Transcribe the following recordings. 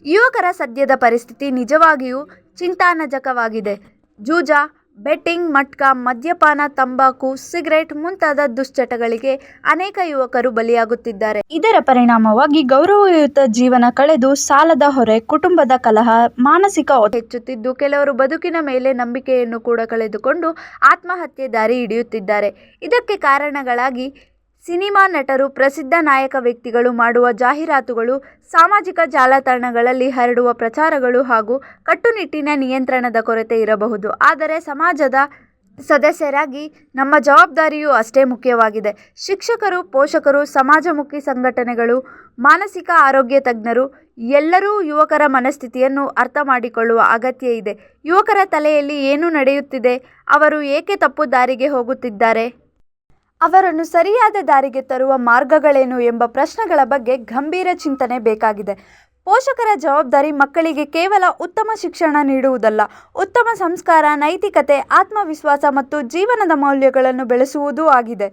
ಯುವಕರ ಸದ್ಯದ ಪರಿಸ್ಥಿತಿ ನಿಜವಾಗಿಯೂ ಚಿಂತಾನಜಕವಾಗಿದೆ. ಜೂಜ, ಬೆಟ್ಟಿಂಗ್, ಮಟ್ಕಾ, ಮದ್ಯಪಾನ, ತಂಬಾಕು, ಸಿಗರೇಟ್ ಮುಂತಾದ ದುಶ್ಚಟಗಳಿಗೆ ಅನೇಕ ಯುವಕರು ಬಲಿಯಾಗುತ್ತಿದ್ದಾರೆ. ಇದರ ಪರಿಣಾಮವಾಗಿ ಗೌರವಯುತ ಜೀವನ ಕಳೆದು ಸಾಲದ ಹೊರೆ, ಕುಟುಂಬದ ಕಲಹ, ಮಾನಸಿಕ ಒತ್ತಡ ಹೆಚ್ಚುತ್ತಿದ್ದು, ಕೆಲವರು ಬದುಕಿನ ಮೇಲೆ ನಂಬಿಕೆಯನ್ನು ಕೂಡ ಕಳೆದುಕೊಂಡು ಆತ್ಮಹತ್ಯೆ ದಾರಿ ಹಿಡಿಯುತ್ತಿದ್ದಾರೆ. ಇದಕ್ಕೆ ಕಾರಣಗಳಾಗಿ ಸಿನಿಮಾ ನಟರು, ಪ್ರಸಿದ್ಧ ನಾಯಕ ವ್ಯಕ್ತಿಗಳು ಮಾಡುವ ಜಾಹೀರಾತುಗಳು, ಸಾಮಾಜಿಕ ಜಾಲತಾಣಗಳಲ್ಲಿ ಹರಡುವ ಪ್ರಚಾರಗಳು ಹಾಗೂ ಕಟ್ಟುನಿಟ್ಟಿನ ನಿಯಂತ್ರಣದ ಕೊರತೆ ಇರಬಹುದು. ಆದರೆ ಸಮಾಜದ ಸದಸ್ಯರಾಗಿ ನಮ್ಮ ಜವಾಬ್ದಾರಿಯೂ ಅಷ್ಟೇ ಮುಖ್ಯವಾಗಿದೆ. ಶಿಕ್ಷಕರು, ಪೋಷಕರು, ಸಮಾಜಮುಖಿ ಸಂಘಟನೆಗಳು, ಮಾನಸಿಕ ಆರೋಗ್ಯ ತಜ್ಞರು ಎಲ್ಲರೂ ಯುವಕರ ಮನಸ್ಥಿತಿಯನ್ನು ಅರ್ಥ ಮಾಡಿಕೊಳ್ಳುವ ಅಗತ್ಯ ಇದೆ. ಯುವಕರ ತಲೆಯಲ್ಲಿ ಏನು ನಡೆಯುತ್ತಿದೆ? ಅವರು ಏಕೆ ತಪ್ಪು ದಾರಿಗೆ ಹೋಗುತ್ತಿದ್ದಾರೆ? ಅವರನ್ನು ಸರಿಯಾದ ದಾರಿಗೆ ತರುವ ಮಾರ್ಗಗಳೇನು ಎಂಬ ಪ್ರಶ್ನೆಗಳ ಬಗ್ಗೆ ಗಂಭೀರ ಚಿಂತನೆ ಬೇಕಾಗಿದೆ. ಪೋಷಕರ ಜವಾಬ್ದಾರಿ ಮಕ್ಕಳಿಗೆ ಕೇವಲ ಉತ್ತಮ ಶಿಕ್ಷಣ ನೀಡುವುದಲ್ಲ, ಉತ್ತಮ ಸಂಸ್ಕಾರ, ನೈತಿಕತೆ, ಆತ್ಮವಿಶ್ವಾಸ ಮತ್ತು ಜೀವನದ ಮೌಲ್ಯಗಳನ್ನು ಬೆಳೆಸುವುದೂ ಆಗಿದೆ.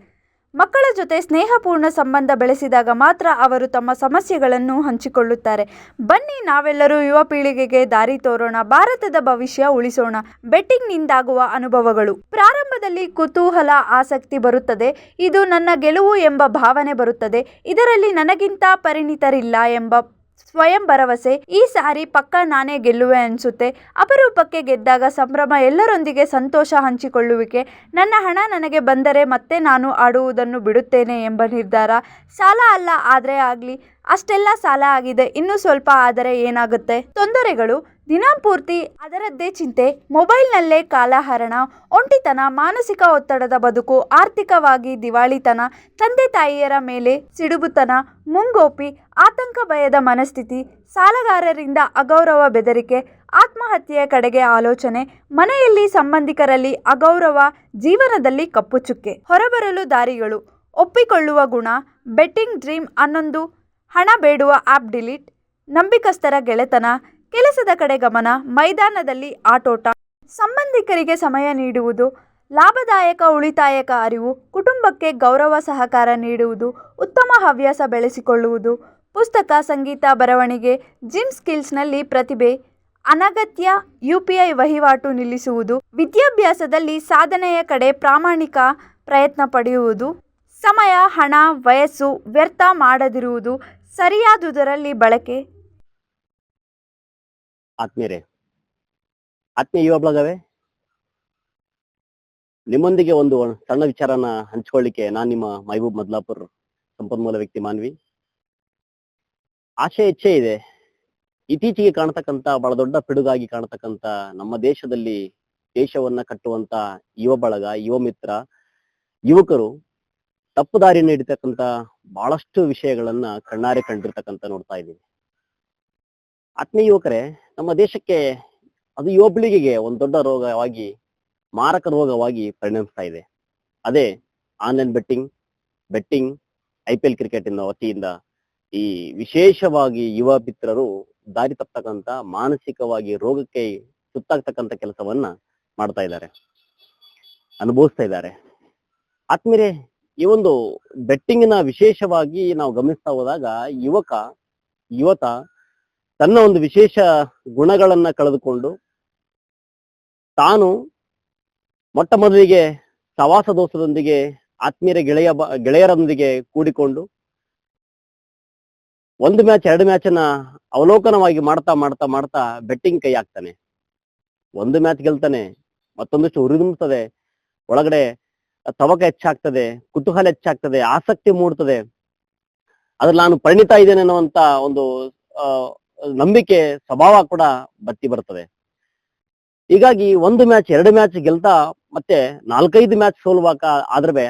ಮಕ್ಕಳ ಜೊತೆ ಸ್ನೇಹಪೂರ್ಣ ಸಂಬಂಧ ಬೆಳೆಸಿದಾಗ ಮಾತ್ರ ಅವರು ತಮ್ಮ ಸಮಸ್ಯೆಗಳನ್ನು ಹಂಚಿಕೊಳ್ಳುತ್ತಾರೆ. ಬನ್ನಿ ನಾವೆಲ್ಲರೂ ಯುವ ಪೀಳಿಗೆಗೆ ದಾರಿ ತೋರೋಣ, ಭಾರತದ ಭವಿಷ್ಯ ಉಳಿಸೋಣ. ಬೆಟ್ಟಿಂಗ್ನಿಂದಾಗುವ ಅನುಭವಗಳು. ಪ್ರಾರಂಭದಲ್ಲಿ ಕುತೂಹಲ, ಆಸಕ್ತಿ ಬರುತ್ತದೆ. ಇದು ನನ್ನ ಗೆಲುವು ಎಂಬ ಭಾವನೆ ಬರುತ್ತದೆ. ಇದರಲ್ಲಿ ನನಗಿಂತ ಪರಿಣಿತರಿಲ್ಲ ಎಂಬ ಸ್ವಯಂ ಭರವಸೆ. ಈ ಸಾರಿ ಪಕ್ಕ ನಾನೇ ಗೆಲ್ಲುವೆ ಅನಿಸುತ್ತೆ. ಅಪರೂಪಕ್ಕೆ ಗೆದ್ದಾಗ ಸಂಭ್ರಮ, ಎಲ್ಲರೊಂದಿಗೆ ಸಂತೋಷ ಹಂಚಿಕೊಳ್ಳುವಿಕೆ. ನನ್ನ ಹಣ ನನಗೆ ಬಂದರೆ ಮತ್ತೆ ನಾನು ಆಡುವುದನ್ನು ಬಿಡುತ್ತೇನೆ ಎಂಬ ನಿರ್ಧಾರ. ಸಾಲ ಅಲ್ಲ, ಆದರೆ ಆಗಲಿ, ಅಷ್ಟೆಲ್ಲ ಸಾಲ ಆಗಿದೆ, ಇನ್ನೂ ಸ್ವಲ್ಪ ಆದರೆ ಏನಾಗುತ್ತೆ? ತೊಂದರೆಗಳು. ದಿನಪೂರ್ತಿ ಅದರದ್ದೇ ಚಿಂತೆ, ಮೊಬೈಲ್ನಲ್ಲೇ ಕಾಲಹರಣ, ಒಂಟಿತನ, ಮಾನಸಿಕ ಒತ್ತಡದ ಬದುಕು, ಆರ್ಥಿಕವಾಗಿ ದಿವಾಳಿತನ, ತಂದೆ ತಾಯಿಯರ ಮೇಲೆ ಸಿಡುಬುತನ, ಮುಂಗೋಪಿ, ಆತಂಕ, ಭಯದ ಮನಸ್ಥಿತಿ, ಸಾಲಗಾರರಿಂದ ಅಗೌರವ, ಬೆದರಿಕೆ, ಆತ್ಮಹತ್ಯೆಯ ಕಡೆಗೆ ಆಲೋಚನೆ, ಮನೆಯಲ್ಲಿ ಸಂಬಂಧಿಕರಲ್ಲಿ ಅಗೌರವ, ಜೀವನದಲ್ಲಿ ಕಪ್ಪು ಚುಕ್ಕೆ. ಹೊರಬರಲು ದಾರಿಗಳು. ಒಪ್ಪಿಕೊಳ್ಳುವ ಗುಣ. ಬೆಟ್ಟಿಂಗ್ ಡ್ರೀಮ್ ಅನ್ನೊಂದು. ಹಣ ಬೇಡುವ ಆ್ಯಪ್ ಡಿಲೀಟ್. ನಂಬಿಕಸ್ಥರ ಗೆಳೆತನ. ಕೆಲಸದ ಕಡೆ ಗಮನ. ಮೈದಾನದಲ್ಲಿ ಆಟೋಟ. ಸಂಬಂಧಿಕರಿಗೆ ಸಮಯ ನೀಡುವುದು. ಲಾಭದಾಯಕ ಉಳಿತಾಯಕ ಅರಿವು. ಕುಟುಂಬಕ್ಕೆ ಗೌರವ, ಸಹಕಾರ ನೀಡುವುದು. ಉತ್ತಮ ಹವ್ಯಾಸ ಬೆಳೆಸಿಕೊಳ್ಳುವುದು. ಪುಸ್ತಕ, ಸಂಗೀತ, ಬರವಣಿಗೆ. ಜಿಮ್, ಸ್ಕಿಲ್ಸ್ನಲ್ಲಿ ಪ್ರತಿಭೆ. ಅನಗತ್ಯ UPI ವಹಿವಾಟು ನಿಲ್ಲಿಸುವುದು. ವಿದ್ಯಾಭ್ಯಾಸದಲ್ಲಿ ಸಾಧನೆಯ ಕಡೆ ಪ್ರಾಮಾಣಿಕ ಪ್ರಯತ್ನ ಪಡೆಯುವುದು. ಸಮಯ, ಹಣ, ವಯಸ್ಸು ವ್ಯರ್ಥ ಮಾಡದಿರುವುದು. ಸರಿಯಾದುದರಲ್ಲಿ ಬಳಕೆ. ಆತ್ಮೀಯರೇ, ಆತ್ಮೀಯ ಯುವ ಬಳಗವೇ, ನಿಮ್ಮೊಂದಿಗೆ ಒಂದು ಸಣ್ಣ ವಿಚಾರನ ಹಂಚ್ಕೊಳ್ಳಿಕ್ಕೆ ನಾನು ನಿಮ್ಮ ಮೈಬೂಬ್ ಮದ್ಲಾಪುರ್, ಸಂಪನ್ಮೂಲ ವ್ಯಕ್ತಿ ಮಾನ್ವಿ. ಆಶೆ ಇಚ್ಛೆ ಇದೆ. ಇತ್ತೀಚೆಗೆ ಕಾಣತಕ್ಕಂತ ಬಹಳ ದೊಡ್ಡ ಪಿಡುಗಾಗಿ ಕಾಣತಕ್ಕಂತ ನಮ್ಮ ದೇಶದಲ್ಲಿ ದೇಶವನ್ನ ಕಟ್ಟುವಂತ ಯುವ ಬಳಗ, ಯುವ ಮಿತ್ರ, ಯುವಕರು ತಪ್ಪು ದಾರಿ ನೀಡಿರ್ತಕ್ಕಂತ ಬಹಳಷ್ಟು ವಿಷಯಗಳನ್ನ ಕಣ್ಣಾರೆ ಕಂಡಿರ್ತಕ್ಕಂತ ನೋಡ್ತಾ ಇದ್ದೀವಿ. ಆತ್ಮೀಯ ಯುವಕರೇ, ನಮ್ಮ ದೇಶಕ್ಕೆ ಅದು ಯುವ ಪೀಳಿಗೆಗೆ ಒಂದು ದೊಡ್ಡ ರೋಗವಾಗಿ, ಮಾರಕ ರೋಗವಾಗಿ ಪರಿಣಮಿಸ್ತಾ ಇದೆ. ಅದೇ ಆನ್ಲೈನ್ ಬೆಟ್ಟಿಂಗ್, IPL ಕ್ರಿಕೆಟ್ ವತಿಯಿಂದ ಈ ವಿಶೇಷವಾಗಿ ಯುವ ಮಿತ್ರರು ದಾರಿ ತಪ್ಪತಕ್ಕಂತ, ಮಾನಸಿಕವಾಗಿ ರೋಗಕ್ಕೆ ಸುತ್ತಾಗ್ತಕ್ಕಂಥ ಕೆಲಸವನ್ನ ಮಾಡ್ತಾ ಇದ್ದಾರೆ, ಅನುಭವಿಸ್ತಾ ಇದ್ದಾರೆ. ಆತ್ಮೀಯರೇ, ಈ ಒಂದು ಬೆಟ್ಟಿಂಗಿನ ವಿಶೇಷವಾಗಿ ನಾವು ಗಮನಿಸ್ತಾ ಹೋದಾಗ ಯುವತ ತನ್ನ ಒಂದು ವಿಶೇಷ ಗುಣಗಳನ್ನ ಕಳೆದುಕೊಂಡು ತಾನು ಮೊಟ್ಟ ಮೊದಲಿಗೆ ಸವಾಸ ದೋಷದೊಂದಿಗೆ ಗೆಳೆಯರೊಂದಿಗೆ ಕೂಡಿಕೊಂಡು ಒಂದು ಮ್ಯಾಚ್ 2 ಮ್ಯಾಚನ್ನ ಅವಲೋಕನವಾಗಿ ಮಾಡ್ತಾ ಬೆಟ್ಟಿಂಗ್ ಕೈ ಹಾಕ್ತಾನೆ. ಒಂದು ಮ್ಯಾಚ್ ಗೆಲ್ತಾನೆ, ಮತ್ತೊಂದಷ್ಟು ಹುರಿದುಂಬ್ತದೆ, ಒಳಗಡೆ ತವಕ ಹೆಚ್ಚಾಗ್ತದೆ, ಕುತೂಹಲ ಹೆಚ್ಚಾಗ್ತದೆ, ಆಸಕ್ತಿ ಮೂಡ್ತದೆ, ಅದ್ರಲ್ಲಿ ನಾನು ಪರಿಣಿತ ಇದ್ದೇನೆ ಅನ್ನುವಂತ ಒಂದು ನಂಬಿಕೆ, ಸ್ವಭಾವ ಕೂಡ ಬತ್ತಿ ಬರ್ತದೆ. ಹೀಗಾಗಿ 1 ಮ್ಯಾಚ್ 2 ಮ್ಯಾಚ್ ಗೆಲ್ತಾ ಮತ್ತೆ 4-5 ಮ್ಯಾಚ್ ಸೋಲುವಾಗ ಆದ್ರೆ,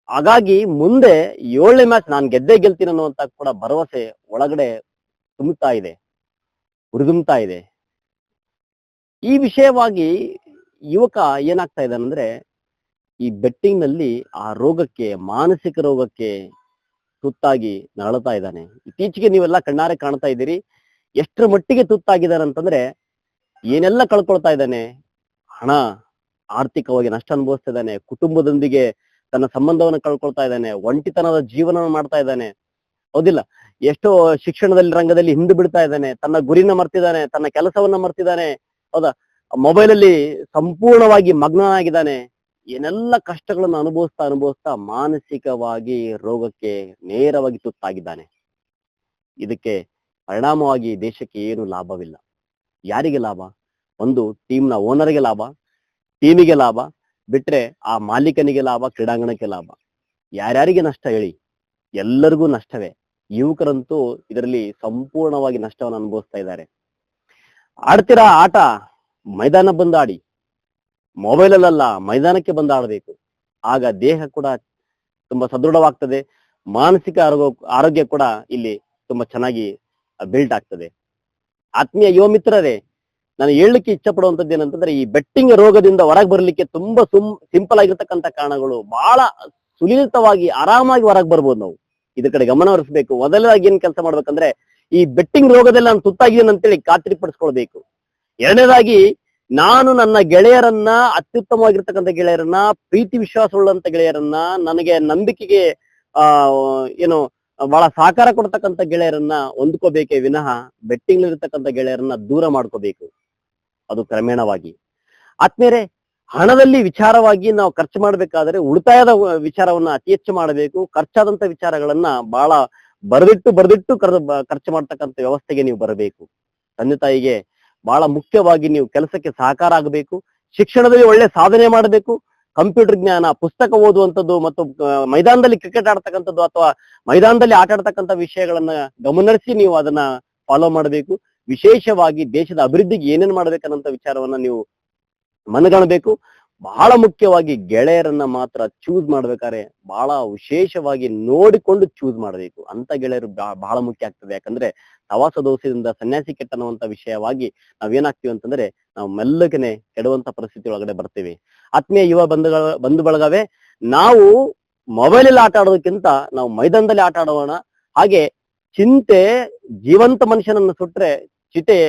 ಹಾಗಾಗಿ ಮುಂದೆ 7ನೇ ಮ್ಯಾಚ್ ನಾನು ಗೆದ್ದೇ ಗೆಲ್ತೀನಿ ಅನ್ನುವಂತ ಕೂಡ ಭರವಸೆ ಒಳಗಡೆ ತುಂಬುತ್ತಾ ಇದೆ, ಹುರಿದುಂಬ್ತಾ ಇದೆ. ಈ ವಿಷಯವಾಗಿ ಯುವಕ ಏನಾಗ್ತಾ ಇದ್ದಾನಂದ್ರೆ, ಈ ಬೆಟ್ಟಿಂಗ್ ನಲ್ಲಿ ಆ ರೋಗಕ್ಕೆ, ಮಾನಸಿಕ ರೋಗಕ್ಕೆ ತುತ್ತಾಗಿ ನರಳುತ್ತಾ ಇದ್ದಾನೆ. ಇತ್ತೀಚೆಗೆ ನೀವೆಲ್ಲ ಕಣ್ಣಾರೆ ಕಾಣ್ತಾ ಇದ್ದೀರಿ ಎಷ್ಟರ ಮಟ್ಟಿಗೆ ತುತ್ತಾಗಿದ್ದಾನೆ ಅಂತಂದ್ರೆ, ಏನೆಲ್ಲ ಕಳ್ಕೊಳ್ತಾ ಇದ್ದಾನೆ. ಹಣ, ಆರ್ಥಿಕವಾಗಿ ನಷ್ಟ ಅನುಭವಿಸ್ತಾ ಇದ್ದಾನೆ, ಕುಟುಂಬದೊಂದಿಗೆ ತನ್ನ ಸಂಬಂಧವನ್ನು ಕಳ್ಕೊಳ್ತಾ ಇದ್ದಾನೆ, ಒಂಟಿತನದ ಜೀವನ ಮಾಡ್ತಾ ಇದ್ದಾನೆ, ಹೌದಿಲ್ಲ? ಎಷ್ಟೋ ಶಿಕ್ಷಣದಲ್ಲಿ ರಂಗದಲ್ಲಿ ಹಿಂದೆ ಬಿಡ್ತಾ ಇದ್ದಾನೆ, ತನ್ನ ಗುರಿನ ಮರ್ತಿದ್ದಾನೆ, ತನ್ನ ಕೆಲಸವನ್ನ ಮರ್ತಿದ್ದಾನೆ. ಹೌದಾ? ಮೊಬೈಲ್ ಅಲ್ಲಿ ಸಂಪೂರ್ಣವಾಗಿ ಮಗ್ನನಾಗಿದ್ದಾನೆ. ಏನೆಲ್ಲ ಕಷ್ಟಗಳನ್ನು ಅನುಭವಿಸ್ತಾ ಮಾನಸಿಕವಾಗಿ ರೋಗಕ್ಕೆ ನೇರವಾಗಿ ತುತ್ತಾಗಿದ್ದಾನೆ. ಇದಕ್ಕೆ ಪರಿಣಾಮವಾಗಿ ದೇಶಕ್ಕೆ ಏನು ಲಾಭವಿಲ್ಲ. ಯಾರಿಗೆ ಲಾಭ? ಒಂದು ಟೀಮ್ನ ಓನರ್ಗೆ ಲಾಭ, ಟೀಮಿಗೆ ಲಾಭ, ಬಿಟ್ರೆ ಆ ಮಾಲೀಕನಿಗೆ ಲಾಭ, ಕ್ರೀಡಾಂಗಣಕ್ಕೆ ಲಾಭ. ಯಾರ್ಯಾರಿಗೆ ನಷ್ಟ ಹೇಳಿ? ಎಲ್ಲರಿಗೂ ನಷ್ಟವೇ. ಯುವಕರಂತೂ ಇದರಲ್ಲಿ ಸಂಪೂರ್ಣವಾಗಿ ನಷ್ಟವನ್ನು ಅನುಭವಿಸ್ತಾ ಇದ್ದಾರೆ. ಆಡ್ತಿರಾ ಆಟ ಮೈದಾನ ಬಂದು ಆಡಿ, ಮೊಬೈಲಲ್ಲ ಮೈದಾನಕ್ಕೆ ಬಂದು ಆಡಬೇಕು. ಆಗ ದೇಹ ಕೂಡ ತುಂಬಾ ಸದೃಢವಾಗ್ತದೆ, ಮಾನಸಿಕ ಆರೋಗ್ಯ ಕೂಡ ಇಲ್ಲಿ ತುಂಬಾ ಚೆನ್ನಾಗಿ ಬಿಲ್ಟ್ ಆಗ್ತದೆ. ಆತ್ಮೀಯ ಯುವ ಮಿತ್ರರೇ, ನಾನು ಹೇಳಲಿಕ್ಕೆ ಇಷ್ಟಪಡುವಂತದ್ದು ಏನಂತಂದ್ರೆ, ಈ ಬೆಟ್ಟಿಂಗ್ ರೋಗದಿಂದ ಹೊರಗೆ ಬರ್ಲಿಕ್ಕೆ ತುಂಬಾ ಸಿಂಪಲ್ ಆಗಿರ್ತಕ್ಕಂಥ ಕಾರಣಗಳು. ಬಹಳ ಸುಲಲಿತವಾಗಿ ಆರಾಮಾಗಿ ಹೊರಗೆ ಬರ್ಬೋದು ನಾವು. ಇದ್ರ ಕಡೆ ಗಮನ ಹರಿಸಬೇಕು. ಮೊದಲನೇದಾಗಿ ಏನ್ ಕೆಲಸ ಮಾಡ್ಬೇಕಂದ್ರೆ, ಈ ಬೆಟ್ಟಿಂಗ್ ರೋಗದಲ್ಲಿ ನಾನು ತುತ್ತಾಗಿದ್ದೇನೆ ಅಂತೇಳಿ ಖಾತ್ರಿಪಡಿಸ್ಕೊಳ್ಬೇಕು. ಎರಡನೇದಾಗಿ, ನಾನು ನನ್ನ ಗೆಳೆಯರನ್ನ, ಅತ್ಯುತ್ತಮವಾಗಿರ್ತಕ್ಕಂಥ ಗೆಳೆಯರನ್ನ, ಪ್ರೀತಿ ವಿಶ್ವಾಸವುಳ್ಳಂತ ಗೆಳೆಯರನ್ನ, ನನಗೆ ನಂಬಿಕೆಗೆ ಏನು ಬಹಳ ಸಹಕಾರ ಕೊಡ್ತಕ್ಕಂಥ ಗೆಳೆಯರನ್ನ ಹೊಂದ್ಕೋಬೇಕೇ ವಿನಃ ಬೆಟ್ಟಿಂಗ್ ಇರ್ತಕ್ಕಂಥ ಗೆಳೆಯರನ್ನ ದೂರ ಮಾಡ್ಕೋಬೇಕು. ಅದು ಕ್ರಮೇಣವಾಗಿ. ಆದ್ಮೇಲೆ ಹಣದಲ್ಲಿ ವಿಚಾರವಾಗಿ ನಾವು ಖರ್ಚು ಮಾಡ್ಬೇಕಾದ್ರೆ ಉಳಿತಾಯದ ವಿಚಾರವನ್ನ ಅತಿ ಹೆಚ್ಚು ಮಾಡಬೇಕು. ಖರ್ಚಾದಂತ ವಿಚಾರಗಳನ್ನ ಬಹಳ ಬರೆದಿಟ್ಟು ಖರ್ಚು ಮಾಡ್ತಕ್ಕಂಥ ವ್ಯವಸ್ಥೆಗೆ ನೀವು ಬರಬೇಕು. ತಂದೆ ತಾಯಿಗೆ ಬಹಳ ಮುಖ್ಯವಾಗಿ ನೀವು ಕೆಲಸಕ್ಕೆ ಸಹಕಾರ ಆಗಬೇಕು. ಶಿಕ್ಷಣದಲ್ಲಿ ಒಳ್ಳೆ ಸಾಧನೆ ಮಾಡಬೇಕು. ಕಂಪ್ಯೂಟರ್ ಜ್ಞಾನ, ಪುಸ್ತಕ ಓದುವಂಥದ್ದು ಮತ್ತು ಮೈದಾನದಲ್ಲಿ ಕ್ರಿಕೆಟ್ ಆಡ್ತಕ್ಕಂಥದ್ದು ಅಥವಾ ಮೈದಾನದಲ್ಲಿ ಆಟ ಆಡ್ತಕ್ಕಂಥ ವಿಷಯಗಳನ್ನ ಗಮನಿಸಿ ನೀವು ಅದನ್ನ ಫಾಲೋ ಮಾಡಬೇಕು. ವಿಶೇಷವಾಗಿ ದೇಶದ ಅಭಿವೃದ್ಧಿಗೆ ಏನೇನ್ ಮಾಡ್ಬೇಕನ್ನಂತ ವಿಚಾರವನ್ನ ನೀವು ಮನಗಾಣಬೇಕು. ಬಹಳ ಮುಖ್ಯವಾಗಿ ಗೆಳೆಯರನ್ನ ಮಾತ್ರ ಚೂಸ್ ಮಾಡ್ಬೇಕಾದ್ರೆ ಬಹಳ ವಿಶೇಷವಾಗಿ ನೋಡಿಕೊಂಡು ಚೂಸ್ ಮಾಡಬೇಕು. ಅಂತ ಗೆಳೆಯರು ಬಹಳ ಮುಖ್ಯ ಆಗ್ತದೆ. ಯಾಕಂದ್ರೆ ಸವಾಸ ದೋಷದಿಂದ ಸನ್ಯಾಸಿ ಕೆಟ್ಟನ್ನುವಂತ ವಿಷಯವಾಗಿ ನಾವೇನಾಗ್ತೀವಿ ಅಂತಂದ್ರೆ, ನಾವು ಮೆಲ್ಲಗನೆ ಕೆಡುವಂತ ಪರಿಸ್ಥಿತಿ ಒಳಗಡೆ ಬರ್ತೀವಿ. ಆತ್ಮೀಯ ಯುವ ಬಂಧು ಬಳಗವೇ, ನಾವು ಮೊಬೈಲ್ ಅಲ್ಲಿ ಆಟ ಆಡೋದಕ್ಕಿಂತ ನಾವು ಮೈದಾನದಲ್ಲಿ ಆಟ ಆಡೋಣ. ಹಾಗೆ ಚಿಂತೆ ಜೀವಂತ ಮನುಷ್ಯನನ್ನು ಸುಟ್ರೆ ಚಿತೆ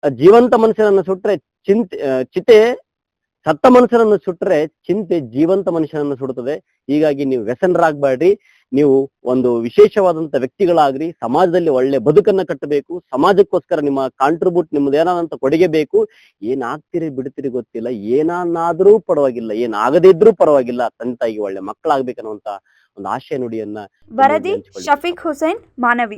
ಜೀವಂತ ಮನುಷ್ಯನನ್ನು ಸುಟ್ರೆ ಚಿತೆ ಸತ್ತ ಮನುಷ್ಯನನ್ನು ಸುಟ್ರೆ ಚಿಂತೆ ಜೀವಂತ ಮನುಷ್ಯನನ್ನು ಸುಡುತ್ತದೆ. ಹೀಗಾಗಿ ನೀವು ವ್ಯಸನರಾಗಬೇಡ್ರಿ. ನೀವು ಒಂದು ವಿಶೇಷವಾದಂತ ವ್ಯಕ್ತಿಗಳಾಗ್ರಿ. ಸಮಾಜದಲ್ಲಿ ಒಳ್ಳೆ ಬದುಕನ್ನ ಕಟ್ಟಬೇಕು. ಸಮಾಜಕ್ಕೋಸ್ಕರ ನಿಮ್ಮ ಕಾಂಟ್ರಿಬ್ಯೂಟ್, ನಿಮ್ದು ಏನಾದಂತ ಕೊಡುಗೆ ಬೇಕು. ಏನಾಗ್ತೀರಿ ಬಿಡ್ತೀರಿ ಗೊತ್ತಿಲ್ಲ, ಏನಾದ್ರೂ ಪರವಾಗಿಲ್ಲ, ಏನಾಗದೇ ಇದ್ರೂ ಪರವಾಗಿಲ್ಲ, ತಂದೆ ತಾಯಿಗೆ ಒಳ್ಳೆ ಮಕ್ಕಳಾಗ್ಬೇಕನ್ನುವಂತ ಒಂದು ಆಶಯ ನುಡಿಯನ್ನ ವರದಿ ಶಫೀಕ್ ಹುಸೇನ್, ಮಾನವಿ.